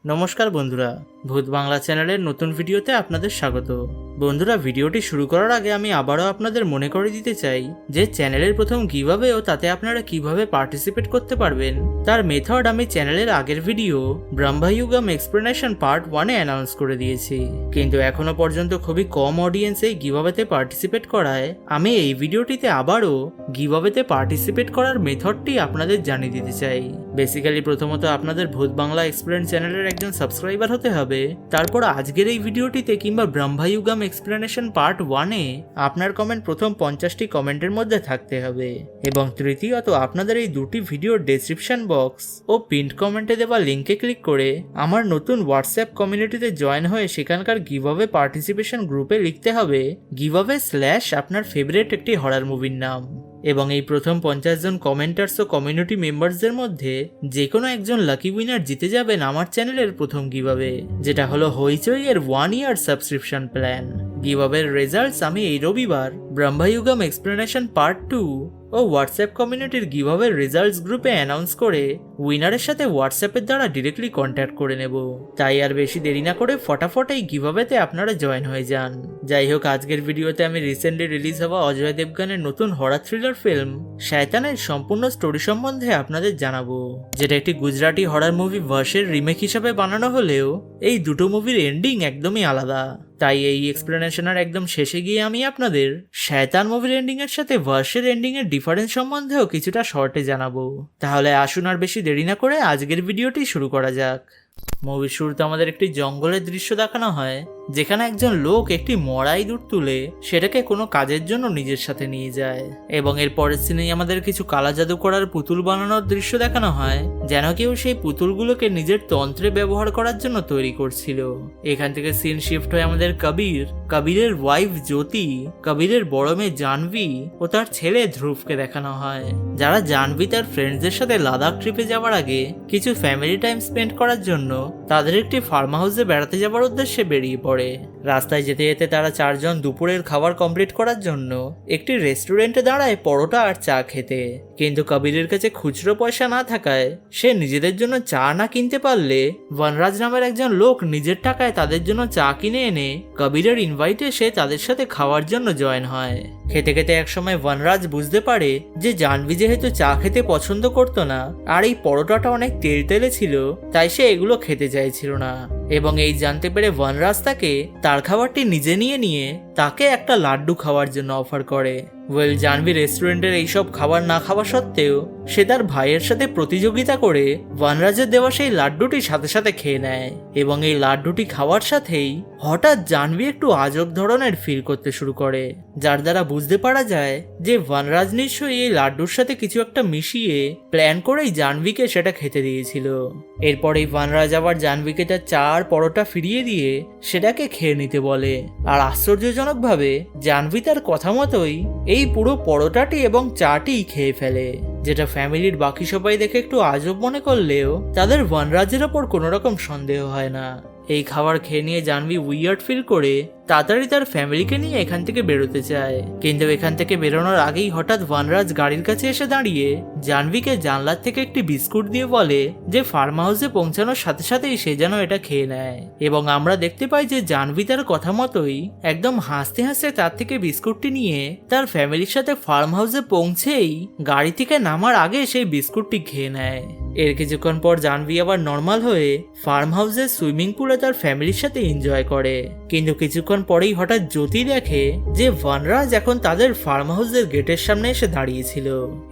নমস্কার বন্ধুরা, ভূত বাংলা চ্যানেলের নতুন ভিডিওতে আপনাদের স্বাগত। বন্ধুরা, ভিডিওটি শুরু করার আগে আমি আবারও আপনাদের মনে করে দিতে চাই যে চ্যানেলের প্রথম গিভঅ্যাওয়ে ও তাতে আপনারা কিভাবে পার্টিসিপেট করতে পারবেন তার মেথড আমি চ্যানেলের আগের ভিডিও ব্রহ্মযুগম এক্সপ্লেনেশন পার্ট 1-এ অ্যানাউন্স করে দিয়েছি, কিন্তু এখনো পর্যন্ত খুবই কম অডিয়েন্স এই গিভঅ্যাওয়েতে পার্টিসিপেট করায় আমি এই ভিডিওটিতে আবারও গিভঅ্যাওয়েতে পার্টিসিপেট করার মেথডটি আপনাদের জানিয়ে দিতে চাই। বেসিক্যালি প্রথমত আপনাদের ভূত বাংলা এক্সপ্লেন চ্যানেলের একজন সাবস্ক্রাইবার হতে হবে, তারপর আজকের এই ভিডিওটিতে কিংবা ব্রহ্মযুগম এক্সপ্লেনেশন পার্ট 1-এ আপনার কমেন্ট প্রথম 50টি কমেন্টের মধ্যে থাকতে হবে, এবং তৃতীয়ত আপনাদের এই দুটি ভিডিওর ডেসক্রিপশন বক্স ও পিন্ড কমেন্টে দেওয়া লিঙ্কে ক্লিক করে আমার নতুন হোয়াটসঅ্যাপ কমিউনিটিতে জয়েন হয়ে সেখানকার গিভঅ্যাওয়ে পার্টিসিপেশন গ্রুপে লিখতে হবে গিভঅ্যাওয়ে / আপনার ফেভারিট একটি হরর মুভির নাম, এবং এই প্রথম 50 জন কমেন্টার্স ও কমিউনিটি মেম্বার্সদের মধ্যে যে কোনো একজন লাকি উইনার জিতে যাবেন আমার চ্যানেলের প্রথম গিভঅ্যাওয়ে, যেটা হলো হইচই এর 1 ইয়ার সাবস্ক্রিপশন প্ল্যান। গিভঅ্যাওয়ের রেজাল্টস আমি এই রবিবার ব্রহ্মযুগম এক্সপ্লেনেশন পার্ট 2 ও হোয়াটসঅ্যাপ কমিউনিটির গিভঅ্যাওয়ের রেজাল্টস গ্রুপে অ্যানাউন্স করে উইনারের সাথে হোয়াটসঅ্যাপের দ্বারা ডিরেক্টলি কন্ট্যাক্ট করে নেব। তাই আর বেশি দেরি না করে ফটাফট এই গিভঅ্যাওয়েতে আপনারা জয়েন হয়ে যান। যাই হোক, আজকের ভিডিওতে আমি রিসেন্টলি রিলিজ হওয়া অজয় দেবগানের নতুন হরর থ্রিলার ফিল্ম শয়তানের সম্পূর্ণ স্টোরি সম্বন্ধে আপনাদের জানাবো, যেটা একটি গুজরাটি হরর মুভি ভার্সের রিমেক হিসাবে বানানো হলেও এই দুটো মুভির এন্ডিং একদমই আলাদা। তাই এই এক্সপ্লেনেশনের একদম শেষে গিয়ে আমি আপনাদের শয়তান মুভির এন্ডিং এর সাথে ভার্সের এন্ডিং এর ডিফারেন্স সম্বন্ধেও কিছুটা শর্টে জানাবো। তাহলে আসুন আর বেশি দেরি না করে আজকের ভিডিওটি শুরু করা যাক। মুভির শুরুতে আমাদের একটি জঙ্গলের দৃশ্য দেখানো হয়, যেখানে একজন লোক একটি মরা ইঁদুর তুলে সেটাকে কোনো কাজের জন্য নিজের সাথে নিয়ে যায়, এবং এর পরের সিনেই আমাদের কিছু কালা জাদু করার পুতুল বানানোর দৃশ্য দেখানো হয়, যেন কেউ সেই পুতুলগুলোকে নিজের তন্ত্রে ব্যবহার করার জন্য তৈরি করছিল। এখান থেকে সিন শিফট হয়ে আমাদের কবিরের ওয়াইফ জ্যোতি, কবিরের বড় মেয়ে জাহ্নবী ও তার ছেলে ধ্রুবকে দেখানো হয়, যারা জাহ্নবী তার ফ্রেন্ডসদের সাথে লাদাখ ট্রিপে যাওয়ার আগে কিছু ফ্যামিলি টাইম স্পেন্ড করার জন্য তাদের একটি ফার্ম হাউসে বেড়াতে যাওয়ার উদ্দেশ্যে বেরিয়ে পড়ে। রাস্তায় যেতে যেতে তারা চারজন দুপুরের খাবার কমপ্লিট করার জন্য একটি রেস্টুরেন্টে দাঁড়ায় পরোটা আর চা খেতে, কিন্তু কবিরের কাছে খুচরো পয়সা না থাকায় সে নিজেদের জন্য চা না কিনতে পারলে বনরাজ নামের একজন লোক নিজের টাকায় তাদের জন্য চা কিনে এনে কবিরের ইনভাইটে সে তাদের সাথে খাওয়ার জন্য জয়েন হয়। খেতে খেতে একসময় বনরাজ বুঝতে পারে যে জাহ্নবী যেহেতু চা খেতে পছন্দ করতো না আর এই পরোটাটা অনেক তেলে ছিল, তাই সে এগুলো খেতে চাইছিল না, এবং এই জানতে পেরে বনরাজ তাকে তার খাবারটি নিজে নিয়ে তাকে একটা লাড্ডু খাওয়ার জন্য অফার করে। জাহ্নবী রেস্টুরেন্টের এইসব খাবার না খাওয়া সত্ত্বেও সে তার ভাইয়ের সাথে প্রতিযোগিতা করে বনরাজের দেওয়া সেই লাড্ডুটি সাথে সাথে খেয়ে নেয়, এবং এই লাড্ডুটি খাওয়ার সাথেই হঠাৎ জাহ্নবী একটু আজব ধরনের ফিল করতে শুরু করে, যার দ্বারা বুঝতে পারা যায় যে বনরাজ নিশ্চয়ই এই লাড্ডুর সাথে কিছু একটা মিশিয়ে প্ল্যান করেই জাহ্নবীকে সেটা খেতে দিয়েছিল। এরপরেই বনরাজ আবার জাহ্নবীকে তার চা আর পরোটা ফিরিয়ে দিয়ে সেটাকে খেয়ে নিতে বলে, আর আশ্চর্যজনকভাবে জাহ্নবী তার কথা মতোই এই পুরো পরোটাটি এবং চাটি খেয়ে ফেলে, যেটা ফ্যামিলির বাকি সবাই দেখে একটু আজব মনে করলেও তাদের বনরাজের ওপর কোনো রকম সন্দেহ হয় না। এই খাবার খেয়ে নিয়ে জাহ্নবী উইয়ার্ড ফিল করে তাড়াতাড়ি তার ফ্যামিলিকে নিয়ে এখান থেকে বেরোতে চায়, কিন্তু এখান থেকে বেরোনোর আগেই হঠাৎ বনরাজ গাড়ির কাছে এসে দাঁড়িয়ে জাহ্নবীকে জানলার থেকে একটি বিস্কুট দিয়ে বলে যে ফার্ম হাউসে পৌঁছানোর সাথে সাথেই সে যেন এটা খেয়ে নেয়, এবং আমরা দেখতে পাই যে জাহ্নবী তার কথা মতোই একদম হাসতে হাসতে তার থেকে বিস্কুটটি নিয়ে তার ফ্যামিলির সাথে ফার্ম হাউসে পৌঁছেই গাড়ি থেকে নামার আগে সেই বিস্কুটটি খেয়ে নেয়। এর কিছুক্ষণ পর জাহ্নবী আবার নর্মাল হয়ে ফার্ম হাউসের সুইমিং পুলে তার ফ্যামিলির সাথে এনজয় করে, কিন্তু কিছুক্ষণ পরেই হঠাৎ জ্যোতি দেখে যে বনরাজ এখন তাদের ফার্ম হাউসের গেটের সামনে এসে দাঁড়িয়েছিল।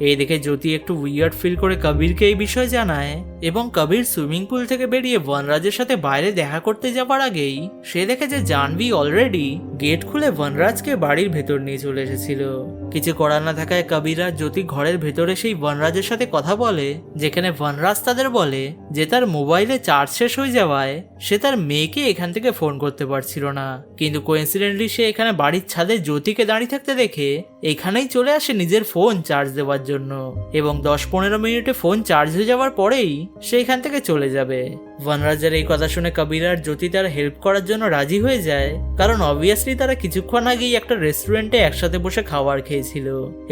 এই দেখে জ্যোতি একটু উইয়ার্ড ফিল করে কবিরকে এই বিষয় জানায়, এবং কবির সুইমিং পুল থেকে বেরিয়ে বনরাজের সাথে বাইরে দেখা করতে যাবার আগেই সে দেখে যে জাহ্নবী অলরেডি গেট খুলে বনরাজকে বাড়ির ভেতর নিয়ে চলে এসেছিল। কিছু করার না থাকায় কবির আর জ্যোতি ঘরের ভেতরে সেই বনরাজের সাথে কথা বলে, যেখানে বনরাজ তাদের বলে যে তার মোবাইলে চার্জ শেষ হয়ে যাওয়ায় সে তার মেয়েকে এখান থেকে ফোন করতে পারছিল না, কিন্তু কোইন্সিডেন্টলি সে এখানে বাড়ির ছাদে জ্যোতিকে দাঁড়িয়ে থাকতে দেখে এখানেই চলে আসে নিজের ফোন চার্জ দেওয়ার জন্য এবং 10-15 মিনিটে ফোন চার্জ হয়ে যাওয়ার পরেই সে এখান থেকে চলে যাবে। বনরাজের এই কথা শুনে কবির আর জ্যোতি তার হেল্প করার জন্য রাজি হয়ে যায়, কারণ অবভিয়াসলি তারা কিছুক্ষণ আগেই একটা রেস্টুরেন্টে একসাথে বসে খাবার খেয়েছিল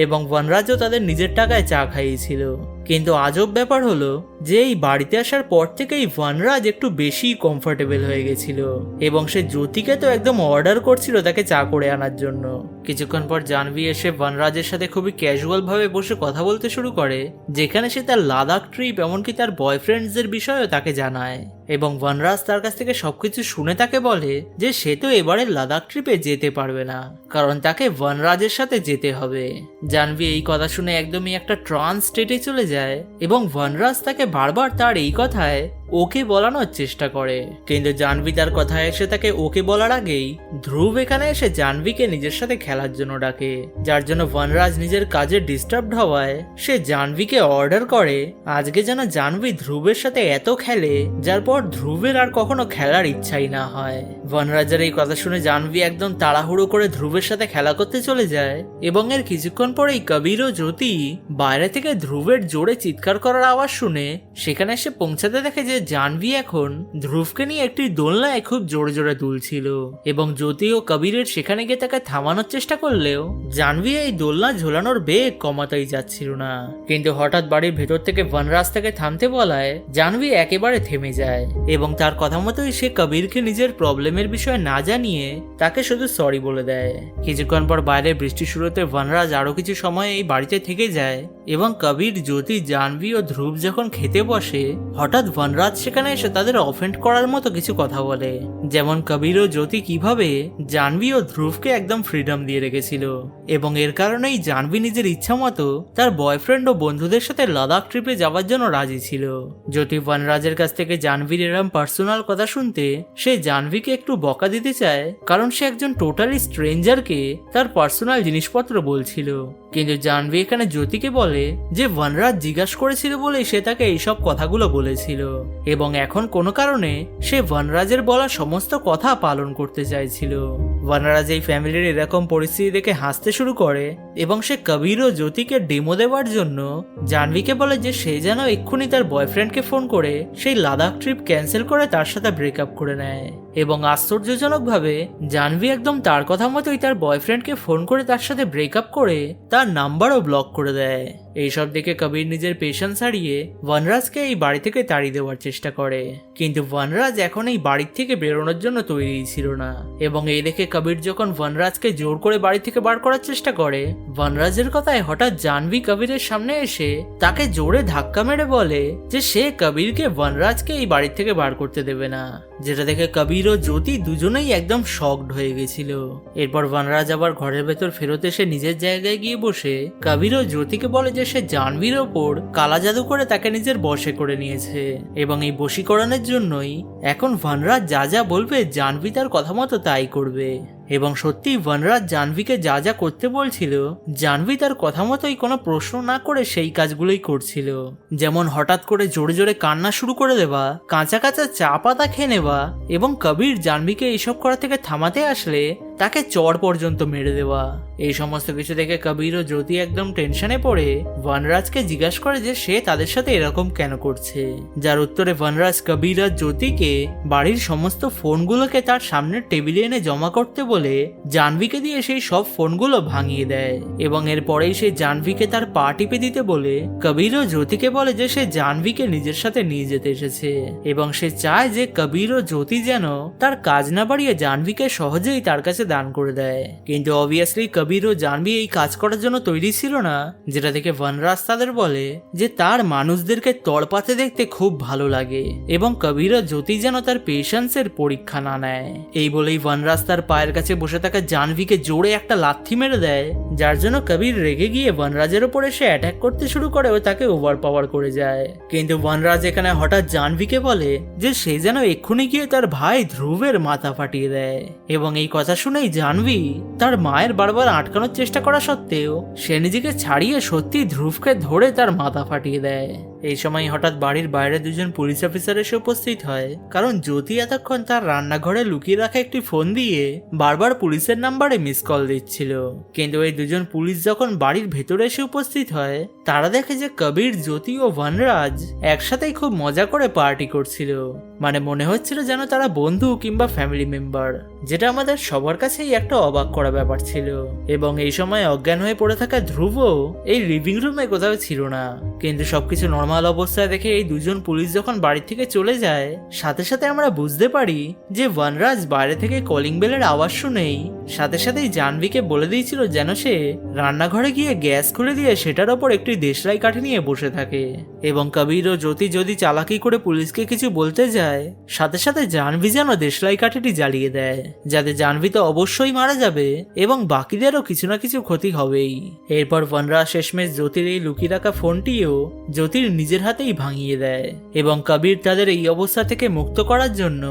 এবং বনরাজও তাদের নিজের টাকায় চা খাইয়েছিল। কিন্তু আজব ব্যাপার হলো যে এই বাড়িতে আসার পর থেকেই বনরাজ একটু বেশি কমফোর্টেবল হয়ে গেছিল এবং সে জ্যোতিকে তো একদম অর্ডার করছিল তাকে চা করে আনার জন্য। কিছুক্ষণ পর জাহ্নবী এসে বনরাজের সাথে খুবই ক্যাজুয়াল ভাবে বসে কথা বলতে শুরু করে, যেখানে সে তার লাদাখ ট্রিপ এমনকি তার বয়ফ্রেন্ডসদের বিষয়েও তাকে জানায় এবং বনরাজ তার কাছ থেকে সবকিছু শুনে তাকে বলে যে সে তো এবারে লাদাখ ট্রিপে যেতে পারবে না, কারণ তাকে বনরাজের সাথে যেতে হবে। জাহ্নবী এই কথা শুনে একদমই একটা ট্রান্স স্টেটে চলে যায় এবং বনরাজ তাকে বারবার তার এই কথায় ওকে বলানোর চেষ্টা করে, কিন্তু জাহ্নবী তার কথায় এসে তাকে ওকে বলার আগেই ধ্রুব এখানে এসে জাহ্নবীকে নিজের সাথে খেলার জন্য ডাকে, যার জন্য বনরাজ নিজের কাজে ডিস্টার্বড হওয়ায় সে জাহ্নবীকে অর্ডার করে আজকে যেন জাহ্নবী ধ্রুবের সাথে এত খেলে যার পর ধ্রুবের আর কখনো খেলার ইচ্ছাই না হয়। বনরাজের এই কথা শুনে জাহ্নবী একদম তাড়াহুড়ো করে ধ্রুবের সাথে খেলা করতে চলে যায় এবং এর কিছুক্ষণ পরেই কবির ও জ্যোতি বাইরে থেকে ধ্রুবের জোরে চিৎকার করার আওয়াজ শুনে সেখানে এসে পৌঁছাতে দেখে যে জাহ্নবী এখন ধ্রুবকে নিয়ে একটি দোলনায় খুব জোরে জোরে দুলছিল এবং জ্যোতি ও কবিরের সেখানে গিয়ে তাকে থামানোর চেষ্টা করলেও জাহ্নবী এই দোলনা ঝোলানোর বেগ কমাতেই যাচ্ছিল না। কিন্তু হঠাৎ বাড়ির ভেতর থেকে বনরাজ তাকে থামতে বলায় জাহ্নবী একেবারে থেমে যায় এবং তার কথা মতোই সে কবিরকে নিজের প্রবলেমের বিষয়ে না জানিয়ে তাকে শুধু সরি বলে দেয়। কিছুক্ষণ পর বাইরে বৃষ্টি শুরু হতে বনরাজ আরো কিছু সময় এই বাড়িতে থেকে যায় এবং কবির, জ্যোতি, জাহ্নবী ও ধ্রুব যখন খেতে বসে হঠাৎ বনরাজ সেখানে এসে তাদের অফেন্ড করার মতো কিছু কথা বলে, যেমন কবির ও জ্যোতি কিভাবে জাহ্নবী ও ধ্রুবকে একদম ফ্রিডম দিয়ে রেখেছিল এবং এর কারণেই জাহ্নবী নিজের ইচ্ছা মতো তার বয়ফ্রেন্ড ও বন্ধুদের সাথে লাদাখ ট্রিপে যাওয়ার জন্য রাজি ছিল। জ্যোতি বনরাজের কাছ থেকে জাহ্নবীর এরম পার্সোনাল কথা শুনতে সে জাহ্নবীকে একটু বকা দিতে চায়, কারণ সে একজন টোটালি স্ট্রেঞ্জারকে তার পার্সোনাল জিনিসপত্র বলছিল। কিন্তু জাহ্নবী এখানে জ্যোতিকে বলে যে বনরাজ জিজ্ঞাসা করেছিল বলেই সে তাকে এইসব কথাগুলো বলেছিল এবং এখন কোনো কারণে সে বনরাজের বলা সমস্ত কথা পালন করতে চাইছিল। বনরাজ এই ফ্যামিলির এরকম পরিস্থিতি দেখে হাসতে শুরু করে এবং সে কবির ও জ্যোতিকে ডেমো দেওয়ার জন্য জাহ্নবীকে বলে যে সে যেন এক্ষুনি তার বয়ফ্রেন্ডকে ফোন করে সেই লাদাখ ট্রিপ ক্যান্সেল করে তার সাথে ব্রেকআপ করে নেয় এবং আশ্চর্যজনকভাবে জাহ্নবী একদম তার কথা মতোই তার বয়ফ্রেন্ডকে ফোন করে তার সাথে ব্রেকআপ করে তার নাম্বারও ব্লক করে দেয়। এইসব দেখে কবির নিজের পেশেন্স হারিয়ে বনরাজকে এই বাড়ি থেকে তাড়িয়ে দেওয়ার চেষ্টা করে, কিন্তু বনরাজ এখন এই বাড়ি থেকে বেরোনোর জন্য তৈরি ছিল না এবং এই দেখে কবির যখন বনরাজকে জোর করে বাড়ি থেকে বার করার চেষ্টা করে, বনরাজের কথায় হঠাৎ জাহ্নবী কবিরের সামনে এসে তাকে জোরে ধাক্কা মেরে বলে যে সে কবিরকে বনরাজকে এই বাড়ি থেকে বার করতে দেবে না, যেটা দেখে কবির ও জ্যোতি দুজনেই একদম শকড হয়ে গেছিল। এরপর বনরাজ আবার ঘরের ভেতর ফেরত এসে নিজের জায়গায় গিয়ে বসে কবির ও জ্যোতিকে বলে যে সে জাহ্নবীর ওপর কালা জাদু করে তাকে নিজের বশে করে নিয়েছে এবং এই বশীকরণের জন্যই এখন বনরাজ যা যা বলবে জাহ্নবী তার কথা মতো তাই করবে। এবং সত্যি বনরাজ জাহ্নবীকে যা যা করতে বলছিল জাহ্নবী তার কথা মতোই কোনো প্রশ্ন না করে সেই কাজগুলোই করছিল, যেমন হঠাৎ করে জোরে জোরে কান্না শুরু করে দেওয়া, কাঁচা কাঁচা চা পাতা খেয়ে নেওয়া এবং কবির জাহ্নবীকে এইসব করা থেকে থামাতে আসলে তাকে চড় পর্যন্ত মেরে দেওয়া। এই সমস্ত কিছু দেখে কবির ও জ্যোতি একদম টেনশনে পড়ে বনরাজকে জিজ্ঞাসা করে যে সে তাদের সাথে এরকম কেন করছে, যার উত্তরে বনরাজ কবির আর জ্যোতিকে বাড়ির সমস্ত ফোনগুলোকে তার সামনের টেবিলে এনে জমা করতে বলে জাহ্নবীকে দিয়ে সেই সব ফোনগুলো ভাঙিয়ে দেয় এবং এরপরেই সে জাহ্নবীকে তার পা টিপে দিতে বলে কবির ও জ্যোতিকে বলে যে সে জাহ্নবীকে নিজের সাথে নিয়ে যেতে এসেছে এবং সে চায় যে কবির ও জ্যোতি যেন তার কাজ না বাড়িয়ে জাহ্নবীকে সহজেই তার কাছে দান করে দেয়। কিন্তু অবভিয়াসলি কবির ও জাহ্নবী এই কাজ করার জন্য তৈরি ছিল না, যেটা থেকে বনরাজ তাদের বলে যে তার মানুষদেরকে তড়পাতে দেখতে খুব ভালো লাগে এবং কবির ও জ্যোতি যেন তার পেশেন্সের পরীক্ষা না নেয়। এই বলেই বনরাজ তার পায়ের কাছে বসে থাকা জাহ্নবীকে জোরে একটা লাথি মেরে দেয়, যার জন্য কবির রেগে গিয়ে বনরাজের উপরে সে অ্যাটাক করতে শুরু করে ও তাকে ওভার পাওয়ার করে যায়। কিন্তু বনরাজ এখানে হঠাৎ জাহ্নবীকে বলে যে সে যেন এক্ষুনি গিয়ে তার ভাই ধ্রুবের মাথা ফাটিয়ে দেয় এবং এই কথা শুনেই জাহ্নবী তার মায়ের বারবার আটকানোর চেষ্টা করা সত্ত্বেও সে নিজেকে ছাড়িয়ে সত্যি ধ্রুবকে ধরে তার মাথা ফাটিয়ে দেয়। এই সময় হঠাৎ বাড়ির বাইরে দুজন পুলিশ অফিসার এসে উপস্থিত হয়, কারণ জ্যোতি এতক্ষণ তার রান্নাঘরে লুকিয়ে রাখা একটি ফোন দিয়ে বারবার পুলিশের নাম্বারে মিস কল দিচ্ছিল। কিন্তু এই দুজন পুলিশ যখন বাড়ির ভেতরে এসে উপস্থিত হয়, তারা দেখে যে কবির, জ্যোতি ও বনরাজ একসাথেই খুব মজা করে পার্টি করছিল। মানে মনে হচ্ছিল যেন তারা বন্ধু কিংবা ফ্যামিলি মেম্বার, যেটা আমাদের সবার কাছেই একটা অবাক করা ব্যাপার ছিল। এবং এই সময় অজ্ঞান হয়ে পড়ে থাকা ধ্রুব এই লিভিং রুমে কোথাও ছিল না। কিন্তু সবকিছু নর্মাল অবস্থায় দেখে এই দুজন পুলিশ যখন বাড়ি থেকে চলে যায়, সাথে সাথে আমরা বুঝতে পারি যে বনরাজ বাইরে থেকে কলিং বেলের আওয়াজ শুনেই সাথে সাথেই জাহ্নবীকে বলে দিয়েছিল যেন সে রান্নাঘরে গিয়ে গ্যাস খুলে দিয়ে সেটার ওপর একটি দেশলাই কাঠি নিয়ে বসে থাকে। এবং কবির ও জ্যোতি যদি চালাকি করে পুলিশকে কিছু বলতে যায়, সাথে সাথে জাহ্নবী যেন দেশলাই কাঠিটি জ্বালিয়ে দেয়, যাতে জাহ্নবী তো অবশ্যই মারা যাবে এবং বাকিদেরও কিছু না কিছু ক্ষতি হবেই। এরপর বনরাজ শেষমেশ জ্যোতির এই লুকিয়ে রাখা ফোনটিও জ্যোতির নিজের হাতেই ভাঙিয়ে দেয়। এবং কবির তাদের এই অবস্থা থেকে মুক্ত করার জন্য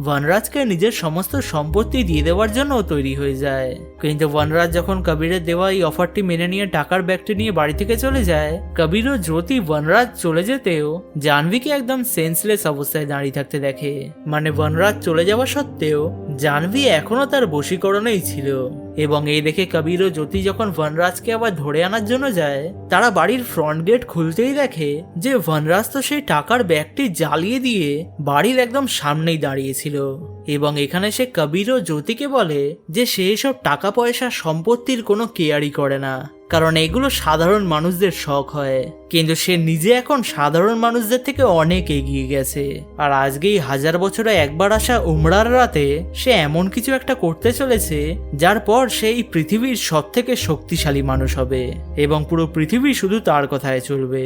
বনরাজকে নিজের সমস্ত সম্পত্তি দিয়ে দেওয়ার জন্য তৈরি হয়ে যায়। কিন্তু বনরাজ যখন কবিরের দেওয়া এই অফারটি মেনে নিয়ে টাকার ব্যাগটি নিয়ে বাড়ি থেকে চলে যায়, কবির ও জ্যোতি বনরাজ চলে যেতেও জাহ্নবীকে একদম সেন্সলেস অবস্থায় দাঁড়িয়ে থাকতে দেখে। মানে বনরাজ চলে যাওয়া সত্ত্বেও জাহ্নবী এখনো তার বশীকরণেই ছিল। এবং এই দেখে কবির ও জ্যোতি যখন বনরাজকে আবার ধরে আনার জন্য যায়, তারা বাড়ির ফ্রন্ট গেট খুলতেই দেখে যে বনরাজ তো সেই টাকার ব্যাগটি জ্বালিয়ে দিয়ে বাড়ির একদম সামনেই দাঁড়িয়েছিল। এবং এখানে সে কবির ও জ্যোতিকে বলে যে সে সব টাকা পয়সা সম্পত্তির কোনো কেয়ারই করে না, কারণ এগুলো সাধারণ মানুষদের শখ হয়। কিন্তু সে নিজে এখন সাধারণ মানুষদের থেকে অনেক এগিয়ে গেছে। আর আজকেই 1000 বছরে একবার আসা উমরার রাতে সে এমন কিছু একটা করতে চলেছে যার পর সেই পৃথিবীর সব থেকে শক্তিশালী মানুষ হবে এবং পুরো পৃথিবী শুধু তার কথায় চলবে।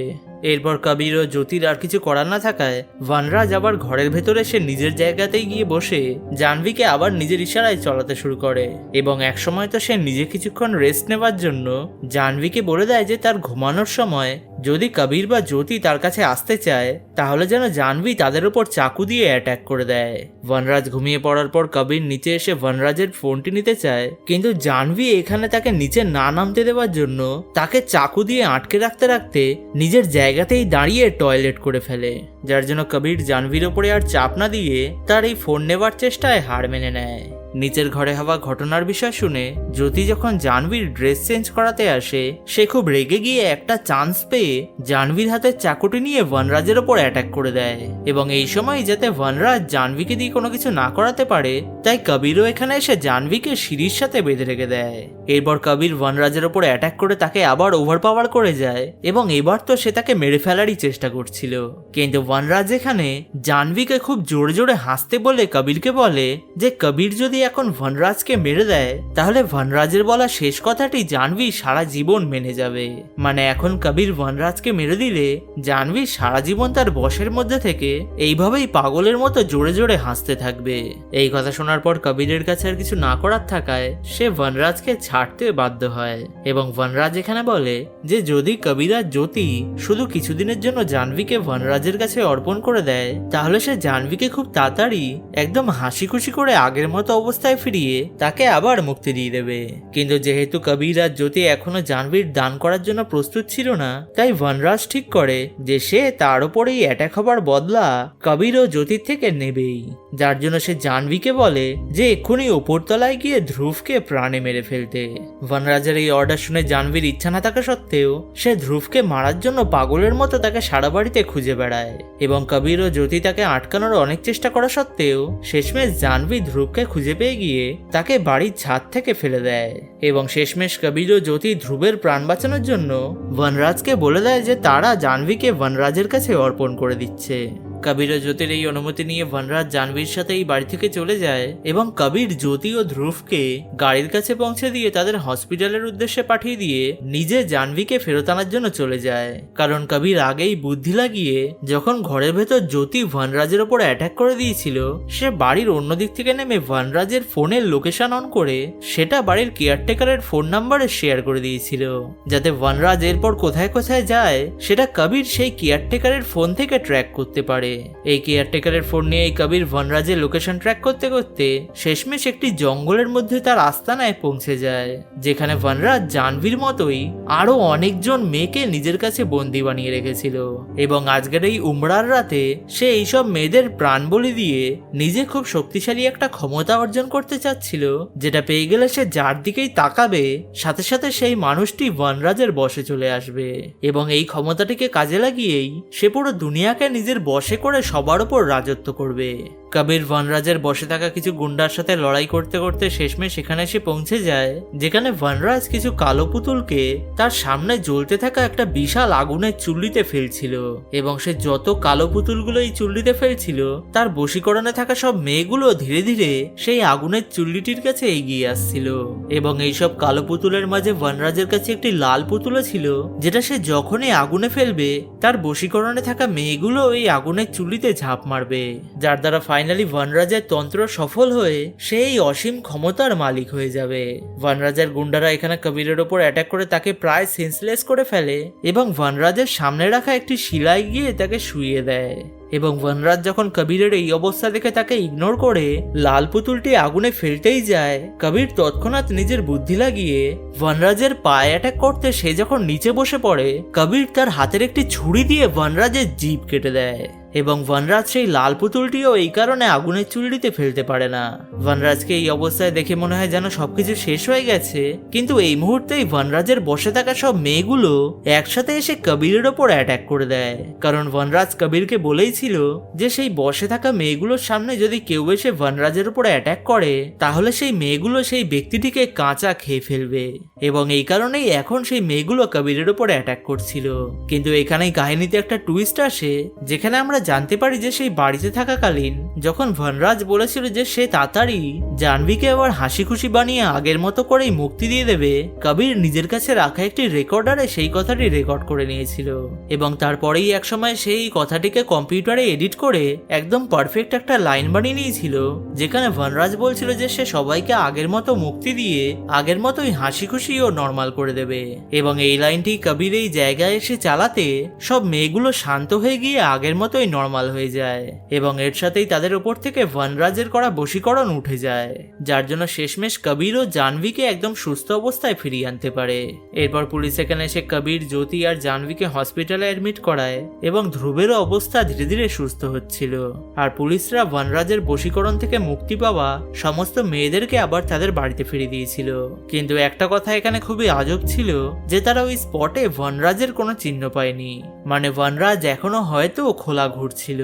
এরপর কবির ও জ্যোতির আর কিছু করার না থাকায় বনরাজ আবার ঘরের ভেতরে সে নিজের জায়গাতেই গিয়ে বসে জাহ্নবীকে আবার নিজের ইশারায় চলাতে শুরু করে। এবং একসময় তো সে নিজে কিছুক্ষণ রেস্ট নেওয়ার জন্য জাহ্নবীকে বলে দেয় যে তার ঘুমানোর সময় যদি কবির বা জ্যোতি তার কাছে আসতে চায়, তাহলে যেন জাহ্নবী তাদের উপর চাকু দিয়ে অ্যাটাক করে দেয়। বনরাজ ঘুমিয়ে পড়ার পর কবির নিচে এসে বনরাজের ফোনটি নিতে চায়, কিন্তু জাহ্নবী এখানে তাকে নিচে না নামতে দেওয়ার জন্য তাকে চাকু দিয়ে আটকে রাখতে রাখতে নিজের জায়গাতেই দাঁড়িয়ে টয়লেট করে ফেলে, যার জন্য কবির জাহ্নবীর ওপরে আর চাপ না দিয়ে তার এই ফোন নেবার চেষ্টায় হার মেনে নেয়। নিচের ঘরে হওয়া ঘটনার বিষয় শুনে জ্যোতি যখন জাহ্নবীর ড্রেস চেঞ্জ করাতে আসে, সে খুব রেগে গিয়ে একটা চান্স পেয়ে জাহ্নবীর হাতের চাকুটি নিয়ে বনরাজের ওপর অ্যাটাক করে দেয়। এবং এই সময় যাতে বনরাজ জাহ্নবীকে দিয়ে কোনো কিছু না করাতে পারে, তাই কবিরও এখানে এসে জাহ্নবীকে সিঁড়ির সাথে বেঁধে রেখে দেয়। এরপর কবির বনরাজের ওপর অ্যাটাক করে তাকে আবার ওভার পাওয়ার করে যায় এবং এবার তো সে তাকে মেরে ফেলারই চেষ্টা করছিল। কিন্তু বনরাজ এখানে জাহ্নবীকে খুব জোরে জোরে হাসতে বলে কবিরকে বলে যে কবির যদি এখন বনরাজকে মেরে দেয়, তাহলে বনরাজের বলা শেষ কথাটি জাহ্নবী সারা জীবন মেনে যাবে। মানে এখন কবির বনরাজকে মেরে দিলে জাহ্নবী সারা জীবন তার বশের মধ্যে থেকে এইভাবেই পাগলের মতো জোরে জোরে হাসতে থাকবে। এই কথা শোনার পর কবিরের কাছে আর কিছু না করার থাকায় সে বনরাজকে ছাড়তে বাধ্য হয়। এবং বনরাজ এখানে বলে যে যদি কবির আর জ্যোতি শুধু কিছুদিনের জন্য জাহ্নবীকে বনরাজের কাছে অর্পণ করে দেয়, তাহলে সে জাহ্নবীকে খুব তাড়াতাড়ি একদম হাসি খুশি করে আগের মতো অবস্থায় ফিরিয়ে তাকে আবার মুক্তি দিয়ে দেবে। কিন্তু যেহেতু কবির আর জ্যোতি এখনো জাহ্নবীর দান করার জন্য প্রস্তুত ছিল না, তাই বনরাজ ঠিক করে যে সে তার উপরেই অ্যাটাক হবার বদলা কবির ও জ্যোতির থেকে নেবেই, যার জন্য সে জাহ্নবীকে বলে যে এক্ষুনি উপরতলায় গিয়ে ধ্রুবকে প্রাণে মেরে ফেলতে। বনরাজের এই অর্ডার শুনে জাহ্নবীর ইচ্ছা না থাকা সত্ত্বেও সে ধ্রুবকে মারার জন্য পাগলের মতো তাকে সারা বাড়িতে খুঁজে বেড়ায়। এবং কবির ও জ্যোতি তাকে আটকানোর অনেক চেষ্টা করা সত্ত্বেও শেষমেশ জাহ্নবী ধ্রুবকে খুঁজে পেয়ে গিয়ে তাকে বাড়ির ছাদ থেকে ফেলে দেয়। এবং শেষমেশ কবির ও জ্যোতি ধ্রুবের প্রাণ বাঁচানোর জন্য বনরাজকে বলে দেয় যে তারা জাহ্নবীকে বনরাজের কাছে অর্পণ করে দিচ্ছে। কবির ও জ্যোতির এই অনুমতি নিয়ে বনরাজ জাহ্নবীর সাথে এই বাড়ি থেকে চলে যায় এবং কবির জ্যোতি ও ধ্রুবকে গাড়ির কাছে পৌঁছে দিয়ে তাদের হসপিটালের উদ্দেশ্যে পাঠিয়ে দিয়ে নিজে জাহ্নবীকে ফেরত আনার জন্য চলে যায়। কারণ কবির আগেই বুদ্ধি লাগিয়ে যখন ঘরের ভেতর জ্যোতি বনরাজের ওপর অ্যাটাক করে দিয়েছিল, সে বাড়ির অন্য দিক থেকে নেমে বনরাজের ফোনের লোকেশন অন করে সেটা বাড়ির কেয়ারটেকারের ফোন নাম্বারে শেয়ার করে দিয়েছিল, যাতে বনরাজ এরপর কোথায় কোথায় যায় সেটা কবির সেই কেয়ারটেকারের ফোন থেকে ট্র্যাক করতে পারে। এই কেয়ারটেকারের ফোন নিয়ে এই কবির বনরাজের লোকেশন ট্র্যাক করতে করতে শেষমেশ একটি জঙ্গলের মধ্যে তার আস্তানায় পৌঁছে যায়, যেখানে বনরাজ জাহ্নবীর মতোই আরো অনেকজন মেয়েকে নিজের কাছে বন্দি বানিয়ে রেখেছিল এবং আজকের এই উমরার রাতে সে এইসব মেয়েদের প্রাণ বলি দিয়ে নিজে খুব শক্তিশালী একটা ক্ষমতা অর্জন করতে চাচ্ছিল, যেটা পেয়ে গেলে সে যার দিকেই তাকাবে সাথে সাথে সেই মানুষটি বনরাজের বশে চলে আসবে এবং এই ক্ষমতাটিকে কাজে লাগিয়েই সে পুরো দুনিয়াকে নিজের বশে করে সবার উপর রাজত্ব করবে। কবির বনরাজের বসে থাকা কিছু গুন্ডার সাথে লড়াই করতে করতে শেষমেশ সেখানে এসে পৌঁছে যায়, যেখানে বনরাজ কিছু কালো পুতুলকে তার সামনে জ্বলতে থাকা একটা বিশাল আগুনের চুল্লিতে ফেলছিল এবং সে যত কালো পুতুলগুলো এই চুল্লিতে ফেলছিল তার বশীকরণে থাকা সব মেয়েগুলো ধীরে ধীরে সেই আগুনের চুল্লিটির কাছে এগিয়ে আসছিল এবং এইসব কালো পুতুলের মাঝে বনরাজের কাছে একটি লাল পুতুলও ছিল, যেটা সে যখনই আগুনে ফেলবে তার বশীকরণে থাকা মেয়েগুলো এই আগুনের চুল্লিতে ঝাঁপ মারবে, যার দ্বারা ফাইনালি বনরাজের তন্ত্র সফল হয়ে সেই অসীম ক্ষমতার মালিক হয়ে যাবে। বনরাজের গুন্ডারা এখানে কবিরের ওপর অ্যাটাক করে তাকে প্রায় সেন্সলেস করে ফেলে এবং বনরাজের সামনে রাখা একটি শিলায় গিয়ে তাকে শুইয়ে দেয় এবং বনরাজ যখন কবিরের এই অবস্থা দেখে তাকে ইগনোর করে লাল পুতুলটি আগুনে ফেলতেই যায়, কবির তৎক্ষণাৎ নিজের বুদ্ধি লাগিয়ে বনরাজের পায়ে অ্যাটাক করতে সে যখন নিচে বসে পড়ে, কবির তার হাতের একটি ছুরি দিয়ে বনরাজের জিভ কেটে দেয় এবং বনরাজ সেই লাল পুতুলটিও এই কারণে আগুনের চুল্লিতে ফেলতে পারে না। বনরাজকে এই অবস্থায় দেখে মনে হয় যেন সবকিছু শেষ হয়ে গেছে, কিন্তু এই মুহূর্তেই বনরাজের বসে থাকা সব মেয়েগুলো একসাথে এসে কবিরের ওপর অ্যাটাক করে দেয়, কারণ বনরাজ কবিরকে বলেইছিল যে সেই বসে থাকা মেয়েগুলোর সামনে যদি কেউ এসে বনরাজের উপর অ্যাটাক করে তাহলে সেই মেয়েগুলো সেই ব্যক্তিটিকে কাঁচা খেয়ে ফেলবে এবং এই কারণেই এখন সেই মেয়েগুলো কবিরের উপর অ্যাটাক করছিল। কিন্তু এখানেই কাহিনীতে একটা টুইস্ট আসে, যেখানে আমরা জানতে পারি যে সেই বাড়িতে থাকাকালীন যখন বনরাজ বলেছিল যে সে তাড়াতাড়ি জাহ্নবীকে আবার হাসি খুশি বানিয়ে আগের মতো করেই মুক্তি দিয়ে দেবে, কবির নিজের কাছে রাখা একটি রেকর্ডারে সেই কথাটি রেকর্ড করে নিয়েছিল এবং তারপরেই একসময় সেই কথাটিকে কম্পিউটারে এডিট করে একদম পারফেক্ট একটা লাইন বানিয়ে নিয়েছিল, যেখানে বনরাজ বলছিল যে সে সবাইকে আগের মতো মুক্তি দিয়ে আগের মতোই হাসি খুশি ও নর্মাল করে দেবে এবং এই লাইনটি কবির এই জায়গায় এসে চালাতে সব মেয়েগুলো শান্ত হয়ে গিয়ে আগের মতোই নর্মাল হয়ে যায় এবং এর সাথেই তাদের উপর থেকে বনরাজের করা বশীকরণ উঠে যায়, যার জন্য শেষমেশ কবির ও জাহ্নবীকে একদম সুস্থ অবস্থায় ফিরিয়ে আনতে পারে। এরপর পুলিশ এখানে এসে কবির, জ্যোতি আর জাহ্নবীকে হসপিটালে অ্যাডমিট করায় এবং ধ্রুবেরও অবস্থা ধীরে ধীরে সুস্থ হচ্ছিল আর পুলিশরা বনরাজের বশীকরণ থেকে মুক্তি পাওয়া সমস্ত মেয়েদেরকে আবার তাদের বাড়িতে ফিরিয়ে দিয়েছিল। কিন্তু একটা কথা এখানে খুবই আজব ছিল যে তারা ওই স্পটে বনরাজের কোনো চিহ্ন পায়নি, মানে বনরাজ এখনো হয়তো খোলা ঘুরছিল।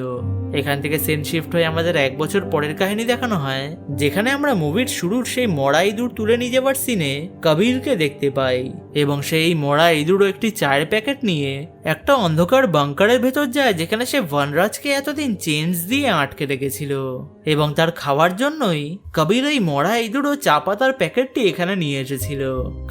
এখান থেকে সেন শিফট হয়ে আমাদের 1 বছর পরের কাহিনী দেখানো হয়, যেখানে আমরা মুভির শুরুর সেই মরা ইঁদুর তুলে নিয়ে যাবার সিনে কবিরকে দেখতে পাই এবং সেই মরা ইঁদুরও একটি চায়ের প্যাকেট নিয়ে একটা অন্ধকার বাংকারের ভেতর যায়, যেখানে সে বনরাজকে এতদিন চেঞ্জ দিয়ে আটকে রেখেছিল এবং তার খাওয়ার জন্যই কবির এই মরা ইঁদুর ও চা পাতার প্যাকেটটি এখানে নিয়ে এসেছিল।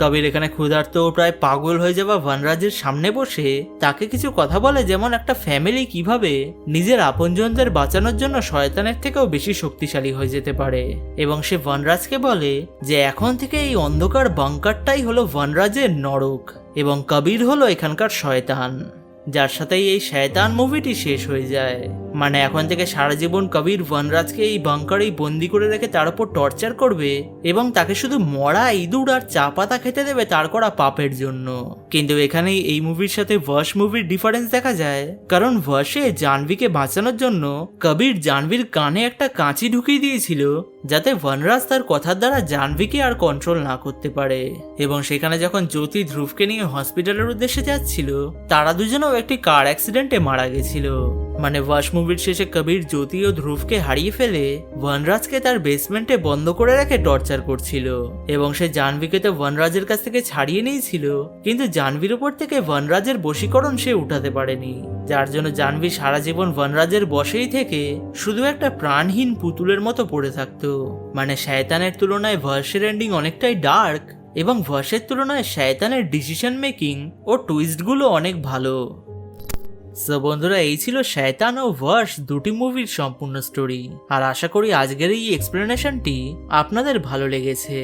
কবির এখানে ক্ষুধার্ত প্রায় পাগল হয়ে যাওয়া বনরাজের সামনে বসে তাকে কিছু কথা বলে, যেমন একটা ফ্যামিলি কিভাবে নিজের আপনজনদের বাঁচানোর জন্য শয়তানের থেকেও বেশি শক্তিশালী হয়ে যেতে পারে এবং সে বনরাজকে বলে যে এখন থেকে এই অন্ধকার বাংকারটাই হলো বনরাজের নরক এবং কবির হলো এখানকার শয়তান, যার সাথেই এই শয়তান মুভিটি শেষ হয়ে যায়। মানে এখন থেকে সারা জীবন কবির বনরাজকে এই বাংকারেই বন্দি করে রেখে তার উপর টর্চার করবে এবং তাকে শুধু মরা ইঁদুর আর চা পাতা খেতে দেবে তার করা পাপের জন্য। কিন্তু এখানেই এই মুভির সাথে ভার্স মুভির ডিফারেন্স দেখা যায়, কারণ ভার্সে জাহ্নবীকে বাঁচানোর জন্য কবির জাহ্নবীর কানে একটা কাঁচি ঢুকিয়ে দিয়েছিল যাতে বনরাজ তার কথার দ্বারা জাহ্নবীকে আর কন্ট্রোল না করতে পারে এবং সেখানে যখন জ্যোতি ধ্রুবকে নিয়ে হসপিটালের উদ্দেশ্যে যাচ্ছিল তারা দুজনেও একটি কার অ্যাক্সিডেন্টে মারা গেছিল। মানে ভার্স মুভির শেষে কবির জ্যোতি ও ধ্রুবকে হারিয়ে ফেলে বনরাজকে তার বেসমেন্টে বন্ধ করে রেখে টর্চার করছিল এবং সে জাহ্নবীকে তো বনরাজের কাছ থেকে ছাড়িয়ে নিয়েছিল, কিন্তু জাহ্নবীর উপর থেকে বনরাজের বশীকরণ সে উঠাতে পারেনি, যার জন্য জাহ্নবী সারা জীবন বনরাজের বশেই থেকে শুধু একটা প্রাণহীন পুতুলের মতো পড়ে থাকতো। মানে শয়তানের তুলনায় ভার্সের এন্ডিং অনেকটাই ডার্ক এবং ভার্সের তুলনায় শয়তানের ডিসিশন মেকিং ও টুইস্টগুলো অনেক ভালো। সো বন্ধুরা, এই ছিল শয়তান ও ভার্স দুটি মুভির সম্পূর্ণ স্টোরি, আর আশা করি আজকের এই এক্সপ্লেনেশনটি আপনাদের ভালো লেগেছে।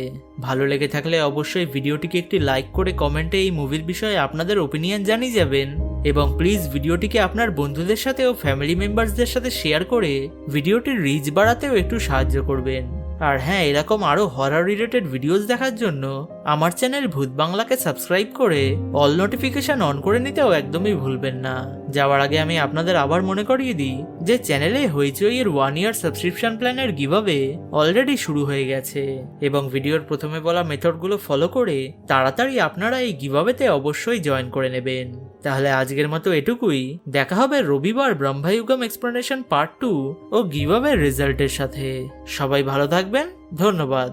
ভালো লেগে থাকলে অবশ্যই ভিডিওটিকে একটি লাইক করে কমেন্টে এই মুভির বিষয়ে আপনাদের ওপিনিয়ন জানিয়ে যাবেন এবং প্লিজ ভিডিওটিকে আপনার বন্ধুদের সাথে ও ফ্যামিলি মেম্বারসদের সাথে শেয়ার করে ভিডিওটির রিচ বাড়াতেও একটু সাহায্য করবেন। আর হ্যাঁ, এরকম আরো হরর রিলেটেড ভিডিওস দেখার জন্য আমার চ্যানেল ভূত বাংলাকে সাবস্ক্রাইব করে অল নোটিফিকেশন অন করে নিতেও একদমই ভুলবেন না। যাওয়ার আগে আমি আপনাদের আবার মনে করিয়ে দিই যে চ্যানেলে হইচই এর 1 ইয়ার সাবস্ক্রিপশন প্ল্যানের গিভঅ্যাওয়ে অলরেডি শুরু হয়ে গেছে এবং ভিডিওর প্রথমে বলা মেথডগুলো ফলো করে তাড়াতাড়ি আপনারা এই গিভঅ্যাওয়েতে অবশ্যই জয়েন করে নেবেন। তাহলে আজকের মতো এটুকুই, দেখা হবে রবিবার ব্রহ্মায়ুগম এক্সপ্লেনেশন পার্ট 2 ও গিভঅ্যাওয়ে রেজাল্টের সাথে। সবাই ভালো থাকবেন, ধন্যবাদ।